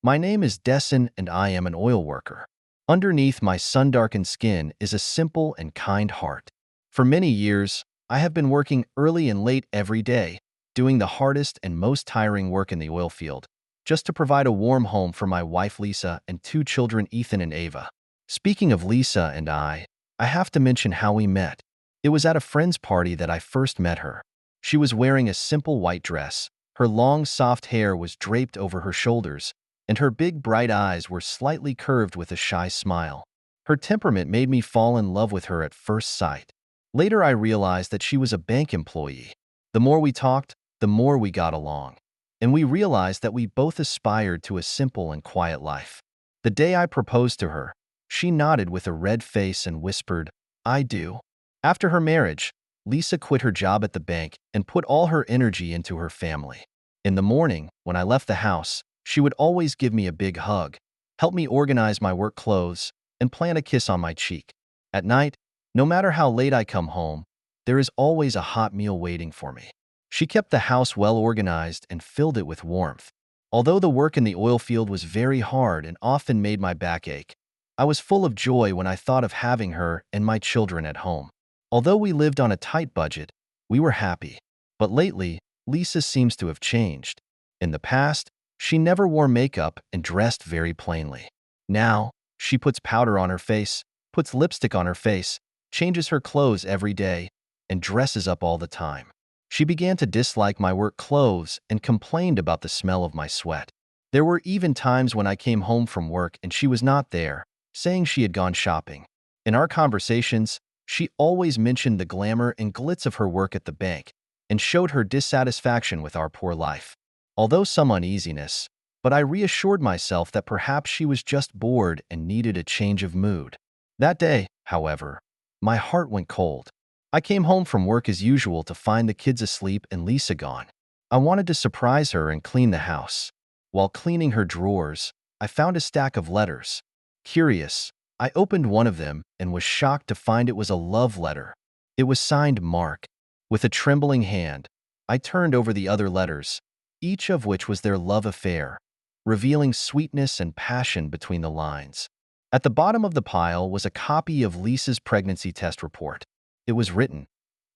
My name is Deson and I am an oil worker. Underneath my sun-darkened skin is a simple and kind heart. For many years, I have been working early and late every day, doing the hardest and most tiring work in the oil field, just to provide a warm home for my wife Lisa and two children Ethan and Ava. Speaking of Lisa and I have to mention how we met. It was at a friend's party that I first met her. She was wearing a simple white dress. Her long, soft hair was draped over her shoulders, and her big, bright eyes were slightly curved with a shy smile. Her temperament made me fall in love with her at first sight. Later, I realized that she was a bank employee. The more we talked, the more we got along. And we realized that we both aspired to a simple and quiet life. The day I proposed to her, she nodded with a red face and whispered, "I do." After her marriage, Lisa quit her job at the bank and put all her energy into her family. In the morning, when I left the house, she would always give me a big hug, help me organize my work clothes, and plant a kiss on my cheek. At night, no matter how late I come home, there is always a hot meal waiting for me. She kept the house well organized and filled it with warmth. Although the work in the oil field was very hard and often made my back ache, I was full of joy when I thought of having her and my children at home. Although we lived on a tight budget, we were happy. But lately, Lisa seems to have changed. In the past, she never wore makeup and dressed very plainly. Now, she puts powder on her face, puts lipstick on her face, changes her clothes every day, and dresses up all the time. She began to dislike my work clothes and complained about the smell of my sweat. There were even times when I came home from work and she was not there, saying she had gone shopping. In our conversations, she always mentioned the glamour and glitz of her work at the bank and showed her dissatisfaction with our poor life. Although some uneasiness, but I reassured myself that perhaps she was just bored and needed a change of mood. That day, however, my heart went cold. I came home from work as usual to find the kids asleep and Lisa gone. I wanted to surprise her and clean the house. While cleaning her drawers, I found a stack of letters. Curious, I opened one of them and was shocked to find it was a love letter. It was signed Mark. With a trembling hand, I turned over the other letters, each of which was their love affair, revealing sweetness and passion between the lines. At the bottom of the pile was a copy of Lisa's pregnancy test report. It was written,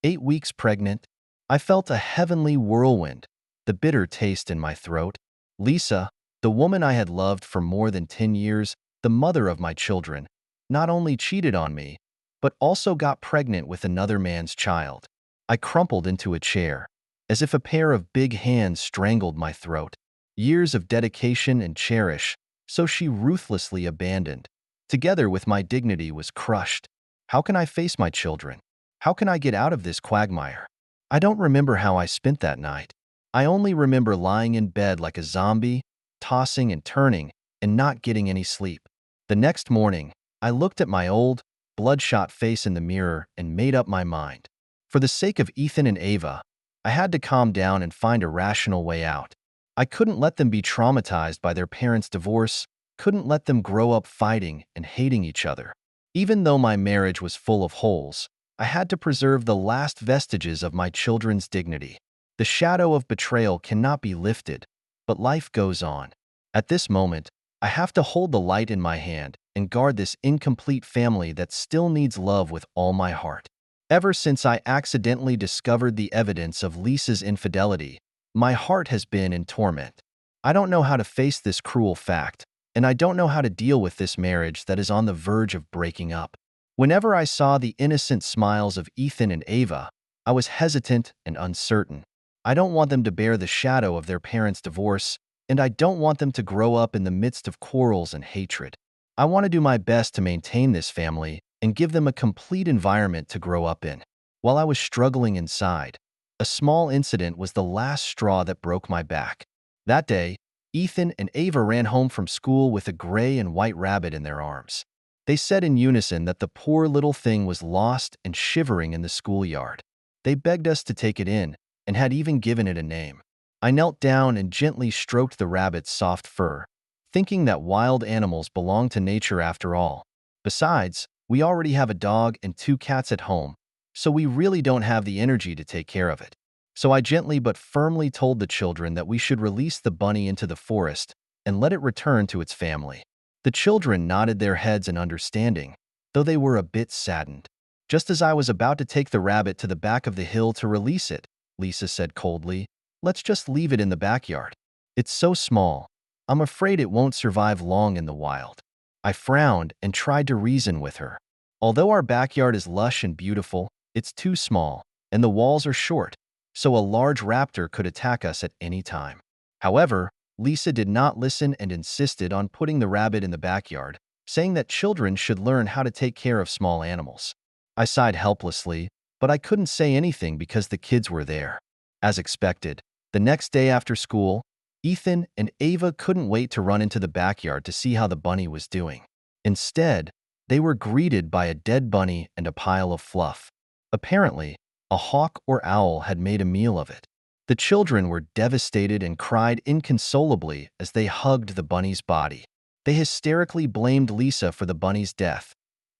8 weeks pregnant. I felt a heavenly whirlwind, the bitter taste in my throat. Lisa, the woman I had loved for more than 10 years, the mother of my children, not only cheated on me, but also got pregnant with another man's child. I crumpled into a chair, as if a pair of big hands strangled my throat. Years of dedication and cherish, so she ruthlessly abandoned. Together with my dignity was crushed. How can I face my children? How can I get out of this quagmire? I don't remember how I spent that night. I only remember lying in bed like a zombie, tossing and turning, and not getting any sleep. The next morning, I looked at my old, bloodshot face in the mirror and made up my mind. For the sake of Ethan and Ava, I had to calm down and find a rational way out. I couldn't let them be traumatized by their parents' divorce, couldn't let them grow up fighting and hating each other. Even though my marriage was full of holes, I had to preserve the last vestiges of my children's dignity. The shadow of betrayal cannot be lifted, but life goes on. At this moment, I have to hold the light in my hand and guard this incomplete family that still needs love with all my heart. Ever since I accidentally discovered the evidence of Lisa's infidelity, my heart has been in torment. I don't know how to face this cruel fact, and I don't know how to deal with this marriage that is on the verge of breaking up. Whenever I saw the innocent smiles of Ethan and Ava, I was hesitant and uncertain. I don't want them to bear the shadow of their parents' divorce, and I don't want them to grow up in the midst of quarrels and hatred. I want to do my best to maintain this family and give them a complete environment to grow up in. While I was struggling inside, a small incident was the last straw that broke my back. That day, Ethan and Ava ran home from school with a gray and white rabbit in their arms. They said in unison that the poor little thing was lost and shivering in the schoolyard. They begged us to take it in and had even given it a name. I knelt down and gently stroked the rabbit's soft fur, thinking that wild animals belong to nature after all. Besides, we already have a dog and 2 cats at home, so we really don't have the energy to take care of it. So I gently but firmly told the children that we should release the bunny into the forest and let it return to its family. The children nodded their heads in understanding, though they were a bit saddened. Just as I was about to take the rabbit to the back of the hill to release it, Lisa said coldly, "Let's just leave it in the backyard. It's so small. I'm afraid it won't survive long in the wild." I frowned and tried to reason with her. Although our backyard is lush and beautiful, it's too small, and the walls are short, so a large raptor could attack us at any time. However, Lisa did not listen and insisted on putting the rabbit in the backyard, saying that children should learn how to take care of small animals. I sighed helplessly, but I couldn't say anything because the kids were there. As expected, the next day after school, Ethan and Ava couldn't wait to run into the backyard to see how the bunny was doing. Instead, they were greeted by a dead bunny and a pile of fluff. Apparently, a hawk or owl had made a meal of it. The children were devastated and cried inconsolably as they hugged the bunny's body. They hysterically blamed Lisa for the bunny's death.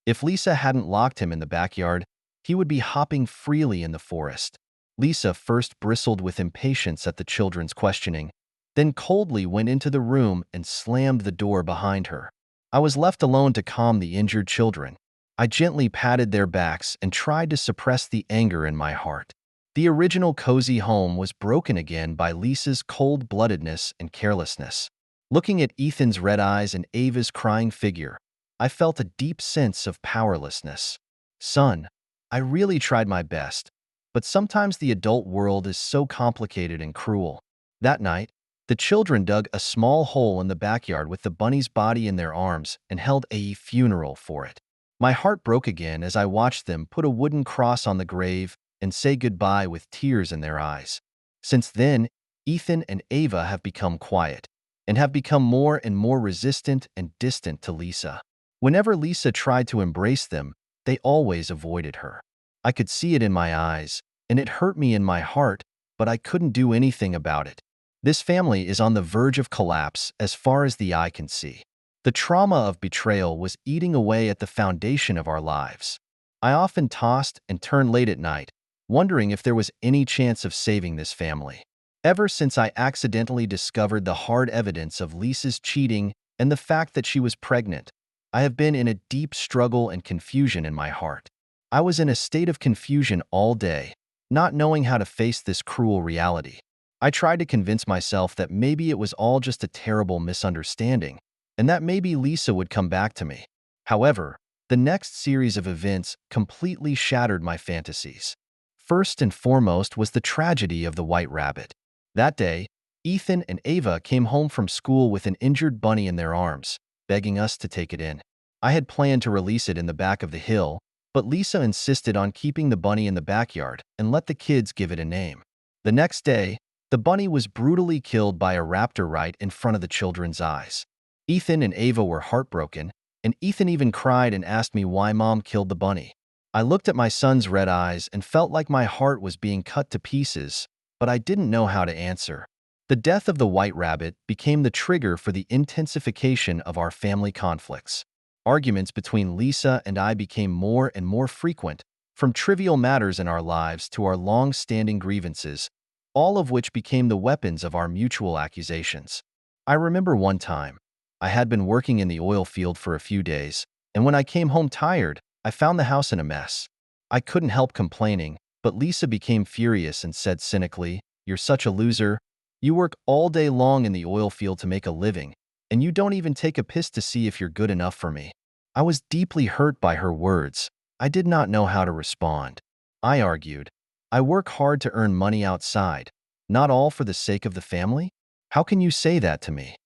If Lisa hadn't locked him in the backyard, he would be hopping freely in the forest. Lisa first bristled with impatience at the children's questioning, then coldly went into the room and slammed the door behind her. I was left alone to calm the injured children. I gently patted their backs and tried to suppress the anger in my heart. The original cozy home was broken again by Lisa's cold-bloodedness and carelessness. Looking at Ethan's red eyes and Ava's crying figure, I felt a deep sense of powerlessness. "Son, I really tried my best, but sometimes the adult world is so complicated and cruel." That night, the children dug a small hole in the backyard with the bunny's body in their arms and held a funeral for it. My heart broke again as I watched them put a wooden cross on the grave and say goodbye with tears in their eyes. Since then, Ethan and Ava have become quiet and have become more and more resistant and distant to Lisa. Whenever Lisa tried to embrace them, they always avoided her. I could see it in my eyes, and it hurt me in my heart, but I couldn't do anything about it. This family is on the verge of collapse as far as the eye can see. The trauma of betrayal was eating away at the foundation of our lives. I often tossed and turned late at night, wondering if there was any chance of saving this family. Ever since I accidentally discovered the hard evidence of Lisa's cheating and the fact that she was pregnant, I have been in a deep struggle and confusion in my heart. I was in a state of confusion all day, not knowing how to face this cruel reality. I tried to convince myself that maybe it was all just a terrible misunderstanding, and that maybe Lisa would come back to me. However, the next series of events completely shattered my fantasies. First and foremost was the tragedy of the white rabbit. That day, Ethan and Ava came home from school with an injured bunny in their arms, begging us to take it in. I had planned to release it in the back of the hill, but Lisa insisted on keeping the bunny in the backyard and let the kids give it a name. The next day, the bunny was brutally killed by a raptor right in front of the children's eyes. Ethan and Ava were heartbroken, and Ethan even cried and asked me why Mom killed the bunny. I looked at my son's red eyes and felt like my heart was being cut to pieces, but I didn't know how to answer. The death of the white rabbit became the trigger for the intensification of our family conflicts. Arguments between Lisa and I became more and more frequent, from trivial matters in our lives to our long-standing grievances, all of which became the weapons of our mutual accusations. I remember one time, I had been working in the oil field for a few days, and when I came home tired, I found the house in a mess. I couldn't help complaining, but Lisa became furious and said cynically, "You're such a loser. You work all day long in the oil field to make a living, and you don't even take a piss to see if you're good enough for me." I was deeply hurt by her words. I did not know how to respond. I argued, "I work hard to earn money outside, not all for the sake of the family? How can you say that to me?"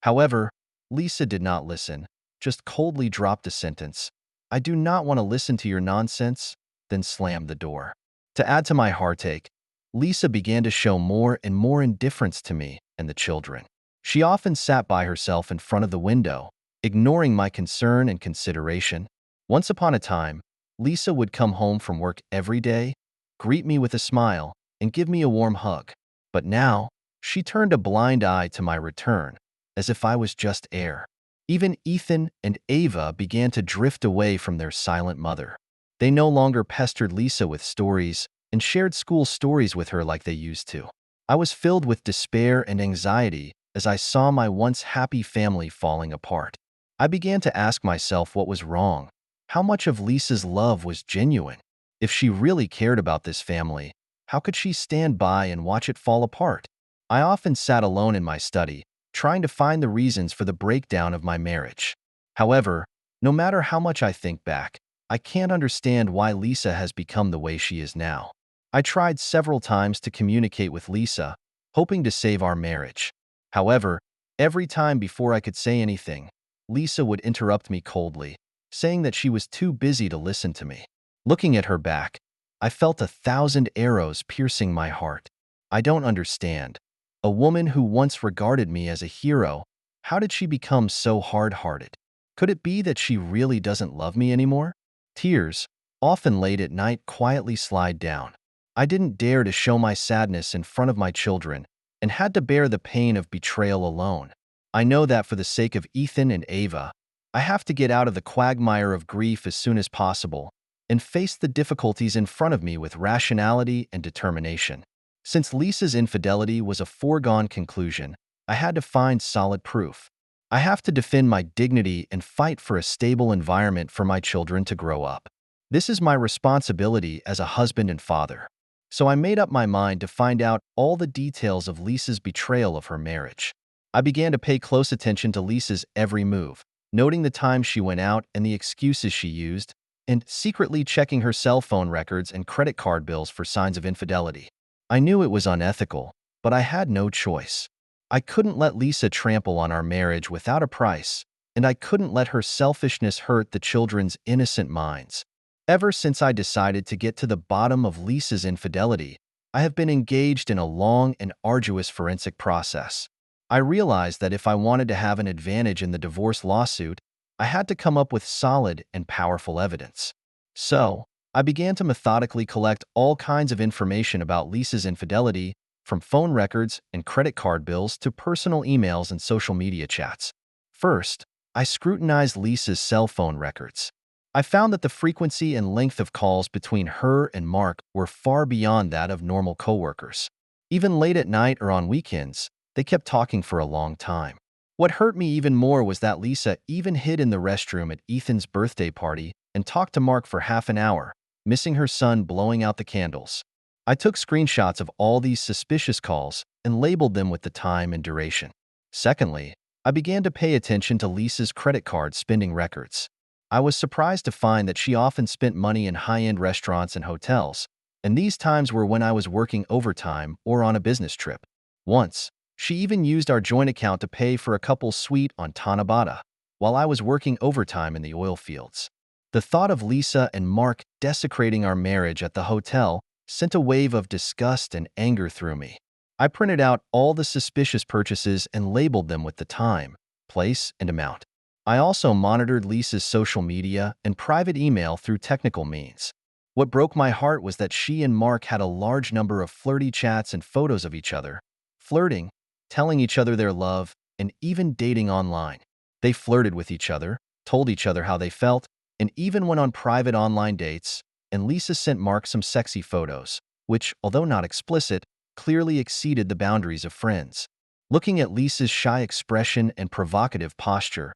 However, Lisa did not listen, just coldly dropped a sentence, "I do not want to listen to your nonsense," then slammed the door. To add to my heartache, Lisa began to show more and more indifference to me and the children. She often sat by herself in front of the window, ignoring my concern and consideration. Once upon a time, Lisa would come home from work every day, greet me with a smile, and give me a warm hug. But now, she turned a blind eye to my return, as if I was just air. Even Ethan and Ava began to drift away from their silent mother. They no longer pestered Lisa with stories and shared school stories with her like they used to. I was filled with despair and anxiety as I saw my once happy family falling apart. I began to ask myself what was wrong. How much of Lisa's love was genuine? If she really cared about this family, how could she stand by and watch it fall apart? I often sat alone in my study, trying to find the reasons for the breakdown of my marriage. However, no matter how much I think back, I can't understand why Lisa has become the way she is now. I tried several times to communicate with Lisa, hoping to save our marriage. However, every time before I could say anything, Lisa would interrupt me coldly, saying that she was too busy to listen to me. Looking at her back, I felt 1,000 arrows piercing my heart. I don't understand. A woman who once regarded me as a hero, how did she become so hard-hearted? Could it be that she really doesn't love me anymore? Tears, often late at night, quietly slide down. I didn't dare to show my sadness in front of my children and had to bear the pain of betrayal alone. I know that for the sake of Ethan and Ava, I have to get out of the quagmire of grief as soon as possible and face the difficulties in front of me with rationality and determination. Since Lisa's infidelity was a foregone conclusion, I had to find solid proof. I have to defend my dignity and fight for a stable environment for my children to grow up. This is my responsibility as a husband and father. So I made up my mind to find out all the details of Lisa's betrayal of her marriage. I began to pay close attention to Lisa's every move, noting the times she went out and the excuses she used, and secretly checking her cell phone records and credit card bills for signs of infidelity. I knew it was unethical, but I had no choice. I couldn't let Lisa trample on our marriage without a price, and I couldn't let her selfishness hurt the children's innocent minds. Ever since I decided to get to the bottom of Lisa's infidelity, I have been engaged in a long and arduous forensic process. I realized that if I wanted to have an advantage in the divorce lawsuit, I had to come up with solid and powerful evidence. So, I began to methodically collect all kinds of information about Lisa's infidelity, from phone records and credit card bills to personal emails and social media chats. First, I scrutinized Lisa's cell phone records. I found that the frequency and length of calls between her and Mark were far beyond that of normal coworkers. Even late at night or on weekends, they kept talking for a long time. What hurt me even more was that Lisa even hid in the restroom at Ethan's birthday party and talked to Mark for half an hour, missing her son blowing out the candles. I took screenshots of all these suspicious calls and labeled them with the time and duration. Secondly, I began to pay attention to Lisa's credit card spending records. I was surprised to find that she often spent money in high-end restaurants and hotels, and these times were when I was working overtime or on a business trip. Once, she even used our joint account to pay for a couple's suite on Tanabata, while I was working overtime in the oil fields. The thought of Lisa and Mark desecrating our marriage at the hotel sent a wave of disgust and anger through me. I printed out all the suspicious purchases and labeled them with the time, place, and amount. I also monitored Lisa's social media and private email through technical means. What broke my heart was that she and Mark had a large number of flirty chats and photos of each other, flirting, telling each other their love, and even dating online. They flirted with each other, told each other how they felt, and even went on private online dates, and Lisa sent Mark some sexy photos, which, although not explicit, clearly exceeded the boundaries of friends. Looking at Lisa's shy expression and provocative posture,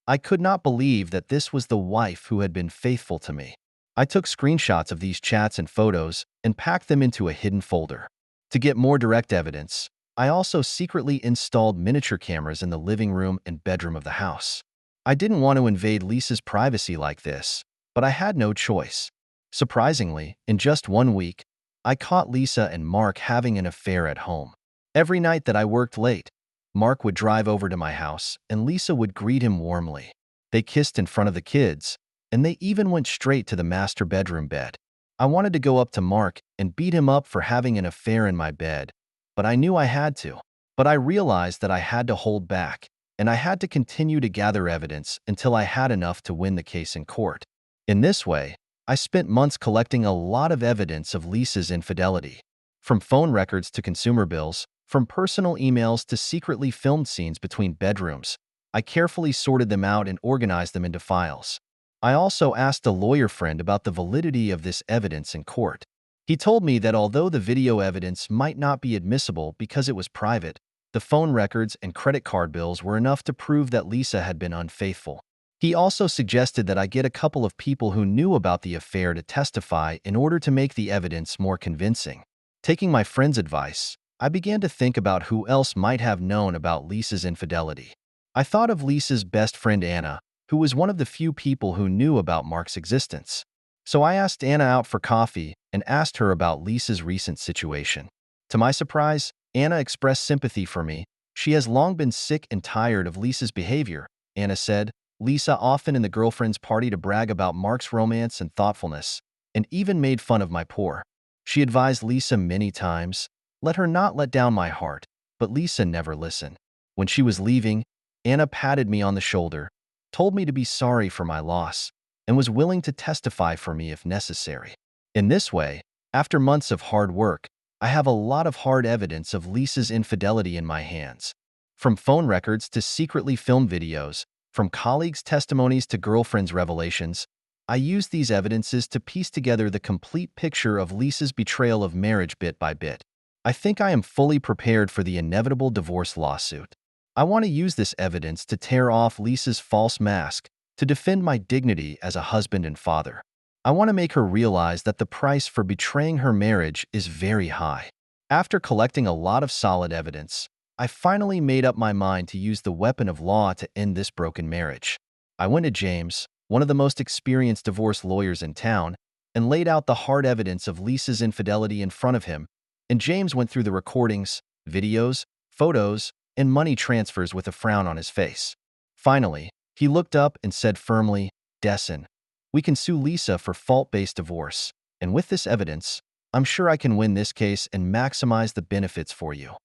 I could not believe that this was the wife who had been faithful to me. I took screenshots of these chats and photos and packed them into a hidden folder. To get more direct evidence, I also secretly installed miniature cameras in the living room and bedroom of the house. I didn't want to invade Lisa's privacy like this, but I had no choice. Surprisingly, in just 1 week, I caught Lisa and Mark having an affair at home. Every night that I worked late, Mark would drive over to my house, and Lisa would greet him warmly. They kissed in front of the kids, and they even went straight to the master bedroom bed. I wanted to go up to Mark and beat him up for having an affair in my bed, but I knew I had to. But I realized that I had to hold back, and I had to continue to gather evidence until I had enough to win the case in court. In this way, I spent months collecting a lot of evidence of Lisa's infidelity. From phone records to consumer bills, from personal emails to secretly filmed scenes between bedrooms, I carefully sorted them out and organized them into files. I also asked a lawyer friend about the validity of this evidence in court. He told me that although the video evidence might not be admissible because it was private, The phone records and credit card bills were enough to prove that Lisa had been unfaithful. He also suggested that I get a couple of people who knew about the affair to testify in order to make the evidence more convincing. Taking my friend's advice, I began to think about who else might have known about Lisa's infidelity. I thought of Lisa's best friend Anna, who was one of the few people who knew about Mark's existence. So I asked Anna out for coffee and asked her about Lisa's recent situation. To my surprise, Anna expressed sympathy for me. She has long been sick and tired of Lisa's behavior, Anna said. Lisa often in the girlfriend's party to brag about Mark's romance and thoughtfulness, and even made fun of my poor. She advised Lisa many times, let her not let down my heart, but Lisa never listened. When she was leaving, Anna patted me on the shoulder, told me to be sorry for my loss, and was willing to testify for me if necessary. In this way, after months of hard work, I have a lot of hard evidence of Lisa's infidelity in my hands. From phone records to secretly filmed videos, from colleagues' testimonies to girlfriends' revelations, I used these evidences to piece together the complete picture of Lisa's betrayal of marriage bit by bit. I think I am fully prepared for the inevitable divorce lawsuit. I want to use this evidence to tear off Lisa's false mask, to defend my dignity as a husband and father. I want to make her realize that the price for betraying her marriage is very high. After collecting a lot of solid evidence, I finally made up my mind to use the weapon of law to end this broken marriage. I went to James, one of the most experienced divorce lawyers in town, and laid out the hard evidence of Lisa's infidelity in front of him, and James went through the recordings, videos, photos, and money transfers with a frown on his face. Finally, he looked up and said firmly, Deson, we can sue Lisa for fault-based divorce, and with this evidence, I'm sure I can win this case and maximize the benefits for you.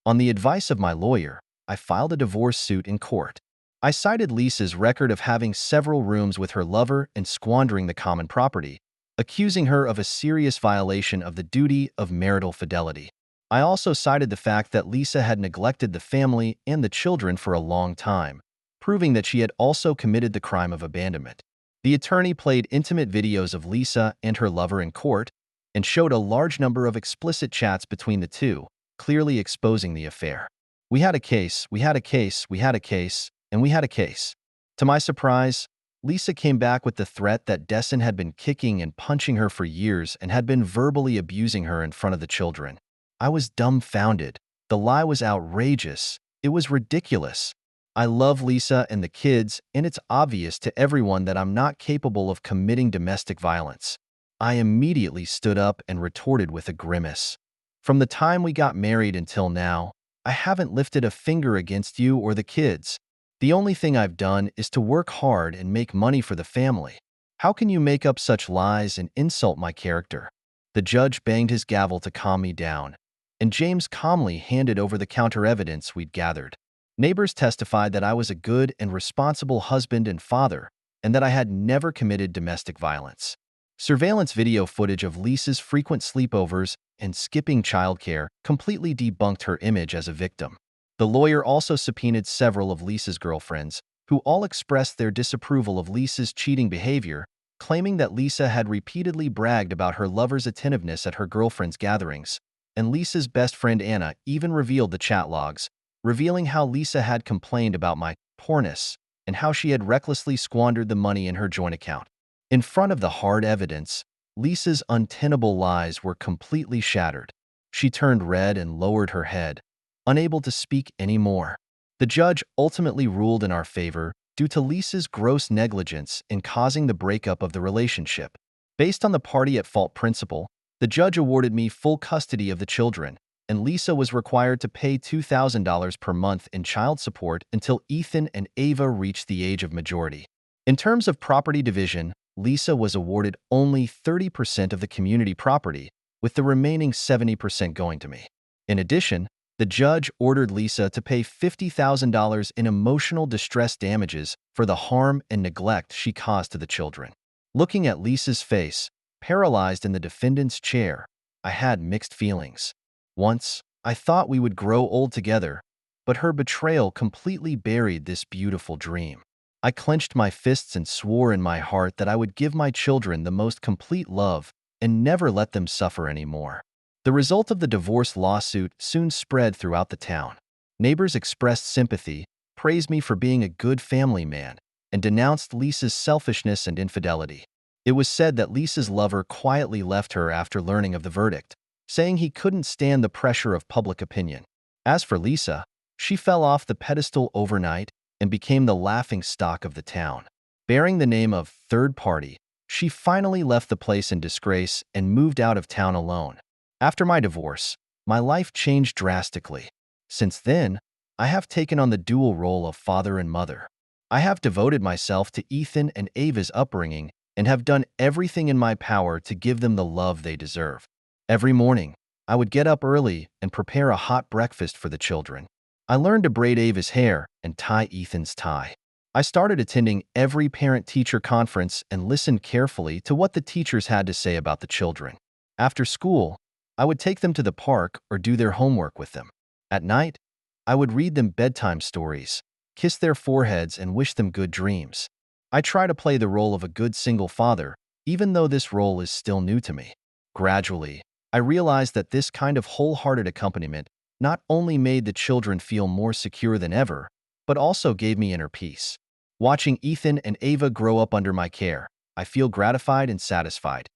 On the advice of my lawyer, I filed a divorce suit in court. I cited Lisa's record of having several rooms with her lover and squandering the common property, accusing her of a serious violation of the duty of marital fidelity. I also cited the fact that Lisa had neglected the family and the children for a long time, proving that she had also committed the crime of abandonment. The attorney played intimate videos of Lisa and her lover in court and showed a large number of explicit chats between the two, clearly exposing the affair. We had a case, we had a case, we had a case, and we had a case. To my surprise, Lisa came back with the threat that Deson had been kicking and punching her for years and had been verbally abusing her in front of the children. I was dumbfounded. The lie was outrageous. It was ridiculous. I love Lisa and the kids, and it's obvious to everyone that I'm not capable of committing domestic violence. I immediately stood up and retorted with a grimace. From the time we got married until now, I haven't lifted a finger against you or the kids. The only thing I've done is to work hard and make money for the family. How can you make up such lies and insult my character? The judge banged his gavel to calm me down, and James calmly handed over the counter evidence we'd gathered. Neighbors testified that I was a good and responsible husband and father, and that I had never committed domestic violence. Surveillance video footage of Lisa's frequent sleepovers and skipping childcare completely debunked her image as a victim. The lawyer also subpoenaed several of Lisa's girlfriends, who all expressed their disapproval of Lisa's cheating behavior, claiming that Lisa had repeatedly bragged about her lover's attentiveness at her girlfriends' gatherings, and Lisa's best friend Anna even revealed the chat logs, revealing how Lisa had complained about my poorness and how she had recklessly squandered the money in her joint account. In front of the hard evidence, Lisa's untenable lies were completely shattered. She turned red and lowered her head, unable to speak anymore. The judge ultimately ruled in our favor due to Lisa's gross negligence in causing the breakup of the relationship. Based on the party-at-fault principle, the judge awarded me full custody of the children, and Lisa was required to pay $2,000 per month in child support until Ethan and Ava reached the age of majority. In terms of property division, Lisa was awarded only 30% of the community property, with the remaining 70% going to me. In addition, the judge ordered Lisa to pay $50,000 in emotional distress damages for the harm and neglect she caused to the children. Looking at Lisa's face, paralyzed in the defendant's chair, I had mixed feelings. Once, I thought we would grow old together, but her betrayal completely buried this beautiful dream. I clenched my fists and swore in my heart that I would give my children the most complete love and never let them suffer anymore. The result of the divorce lawsuit soon spread throughout the town. Neighbors expressed sympathy, praised me for being a good family man, and denounced Lisa's selfishness and infidelity. It was said that Lisa's lover quietly left her after learning of the verdict, saying he couldn't stand the pressure of public opinion. As for Lisa, she fell off the pedestal overnight and became the laughingstock of the town. Bearing the name of third party, she finally left the place in disgrace and moved out of town alone. After my divorce, my life changed drastically. Since then, I have taken on the dual role of father and mother. I have devoted myself to Ethan and Ava's upbringing and have done everything in my power to give them the love they deserve. Every morning, I would get up early and prepare a hot breakfast for the children. I learned to braid Ava's hair and tie Ethan's tie. I started attending every parent-teacher conference and listened carefully to what the teachers had to say about the children. After school, I would take them to the park or do their homework with them. At night, I would read them bedtime stories, kiss their foreheads, and wish them good dreams. I try to play the role of a good single father, even though this role is still new to me. Gradually, I realized that this kind of wholehearted accompaniment not only made the children feel more secure than ever, but also gave me inner peace. Watching Ethan and Ava grow up under my care, I feel gratified and satisfied.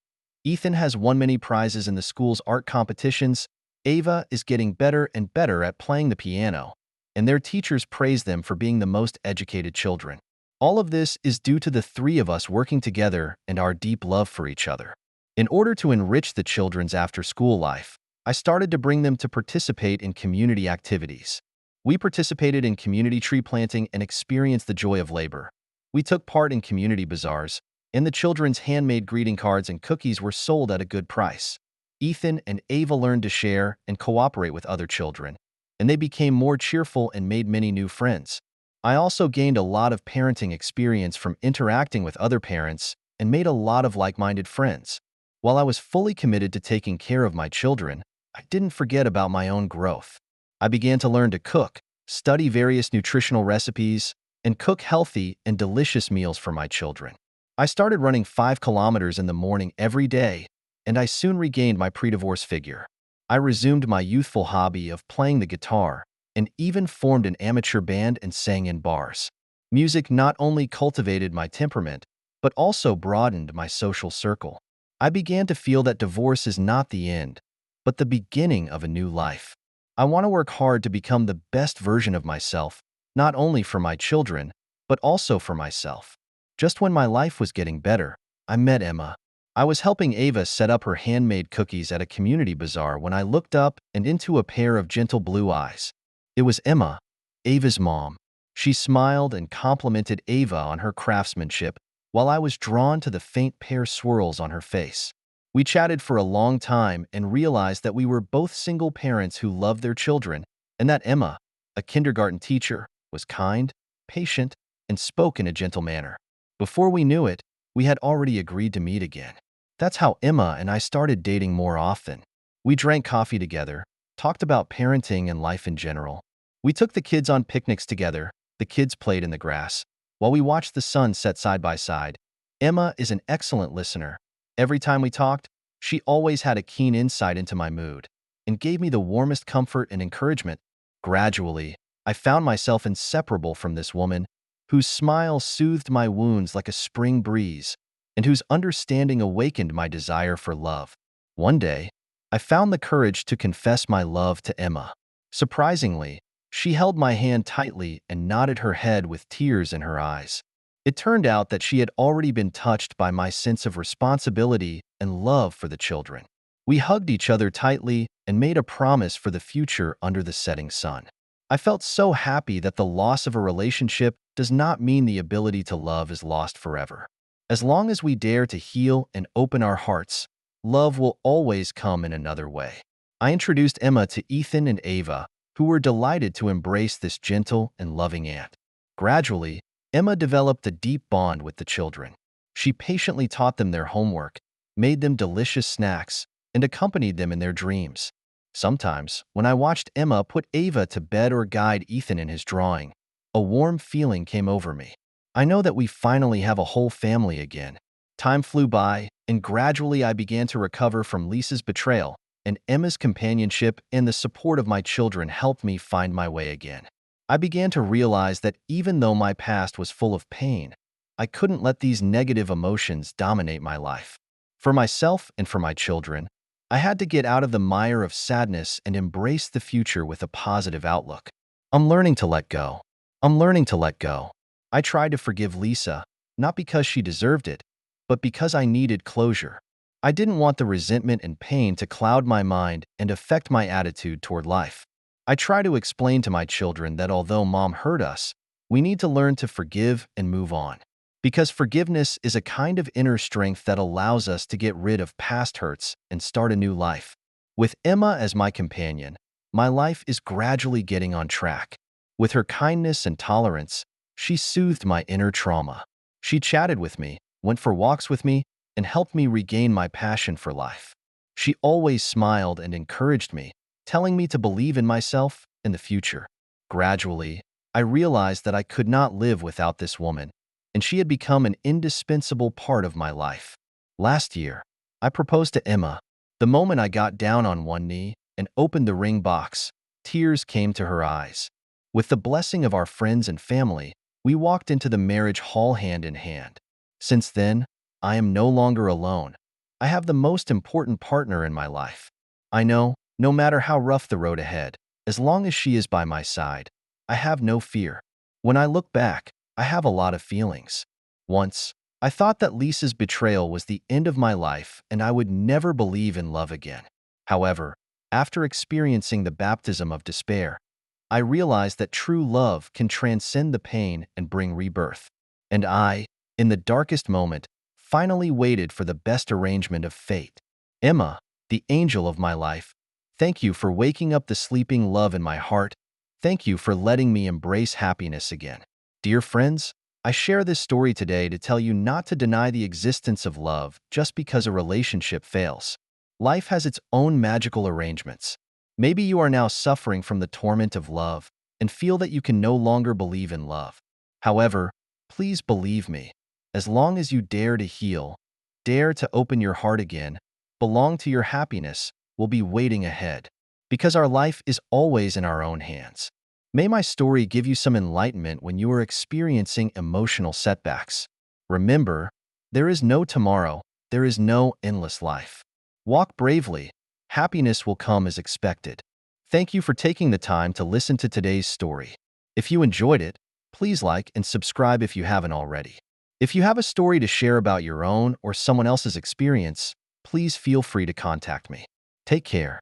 Ethan has won many prizes in the school's art competitions. Ava is getting better and better at playing the piano, and their teachers praise them for being the most educated children. All of this is due to the three of us working together and our deep love for each other. In order to enrich the children's after-school life, I started to bring them to participate in community activities. We participated in community tree planting and experienced the joy of labor. We took part in community bazaars, and the children's handmade greeting cards and cookies were sold at a good price. Ethan and Ava learned to share and cooperate with other children, and they became more cheerful and made many new friends. I also gained a lot of parenting experience from interacting with other parents and made a lot of like-minded friends. While I was fully committed to taking care of my children, I didn't forget about my own growth. I began to learn to cook, study various nutritional recipes, and cook healthy and delicious meals for my children. I started running 5 kilometers in the morning every day, and I soon regained my pre-divorce figure. I resumed my youthful hobby of playing the guitar and even formed an amateur band and sang in bars. Music not only cultivated my temperament, but also broadened my social circle. I began to feel that divorce is not the end, but the beginning of a new life. I want to work hard to become the best version of myself, not only for my children, but also for myself. Just when my life was getting better, I met Emma. I was helping Ava set up her handmade cookies at a community bazaar when I looked up and into a pair of gentle blue eyes. It was Emma, Ava's mom. She smiled and complimented Ava on her craftsmanship, while I was drawn to the faint pear swirls on her face. We chatted for a long time and realized that we were both single parents who loved their children, and that Emma, a kindergarten teacher, was kind, patient, and spoke in a gentle manner. Before we knew it, we had already agreed to meet again. That's how Emma and I started dating more often. We drank coffee together, talked about parenting and life in general. We took the kids on picnics together. The kids played in the grass, while we watched the sun set side by side. Emma is an excellent listener. Every time we talked, she always had a keen insight into my mood and gave me the warmest comfort and encouragement. Gradually, I found myself inseparable from this woman, whose smile soothed my wounds like a spring breeze and whose understanding awakened my desire for love. One day, I found the courage to confess my love to Emma. Surprisingly, she held my hand tightly and nodded her head with tears in her eyes. It turned out that she had already been touched by my sense of responsibility and love for the children. We hugged each other tightly and made a promise for the future under the setting sun. I felt so happy that the loss of a relationship does not mean the ability to love is lost forever. As long as we dare to heal and open our hearts, love will always come in another way. I introduced Emma to Ethan and Ava, who were delighted to embrace this gentle and loving aunt. Gradually, Emma developed a deep bond with the children. She patiently taught them their homework, made them delicious snacks, and accompanied them in their dreams. Sometimes, when I watched Emma put Ava to bed or guide Ethan in his drawing, a warm feeling came over me. I know that we finally have a whole family again. Time flew by, and gradually I began to recover from Lisa's betrayal, and Emma's companionship and the support of my children helped me find my way again. I began to realize that even though my past was full of pain, I couldn't let these negative emotions dominate my life. For myself and for my children, I had to get out of the mire of sadness and embrace the future with a positive outlook. I'm learning to let go. I'm learning to let go. I tried to forgive Lisa, not because she deserved it, but because I needed closure. I didn't want the resentment and pain to cloud my mind and affect my attitude toward life. I try to explain to my children that although mom hurt us, we need to learn to forgive and move on. Because forgiveness is a kind of inner strength that allows us to get rid of past hurts and start a new life. With Emma as my companion, my life is gradually getting on track. With her kindness and tolerance, she soothed my inner trauma. She chatted with me, went for walks with me, and helped me regain my passion for life. She always smiled and encouraged me, telling me to believe in myself and the future. Gradually, I realized that I could not live without this woman, and she had become an indispensable part of my life. Last year, I proposed to Emma. The moment I got down on one knee and opened the ring box, tears came to her eyes. With the blessing of our friends and family, we walked into the marriage hall hand in hand. Since then, I am no longer alone. I have the most important partner in my life. I know, no matter how rough the road ahead, as long as she is by my side, I have no fear. When I look back, I have a lot of feelings. Once, I thought that Lisa's betrayal was the end of my life and I would never believe in love again. However, after experiencing the baptism of despair, I realized that true love can transcend the pain and bring rebirth. And I, in the darkest moment, finally waited for the best arrangement of fate. Emma, the angel of my life, thank you for waking up the sleeping love in my heart. Thank you for letting me embrace happiness again. Dear friends, I share this story today to tell you not to deny the existence of love just because a relationship fails. Life has its own magical arrangements. Maybe you are now suffering from the torment of love and feel that you can no longer believe in love. However, please believe me, as long as you dare to heal, dare to open your heart again, belong to your happiness will be waiting ahead. Because our life is always in our own hands. May my story give you some enlightenment when you are experiencing emotional setbacks. Remember, there is no tomorrow, there is no endless life. Walk bravely, happiness will come as expected. Thank you for taking the time to listen to today's story. If you enjoyed it, please like and subscribe if you haven't already. If you have a story to share about your own or someone else's experience, please feel free to contact me. Take care.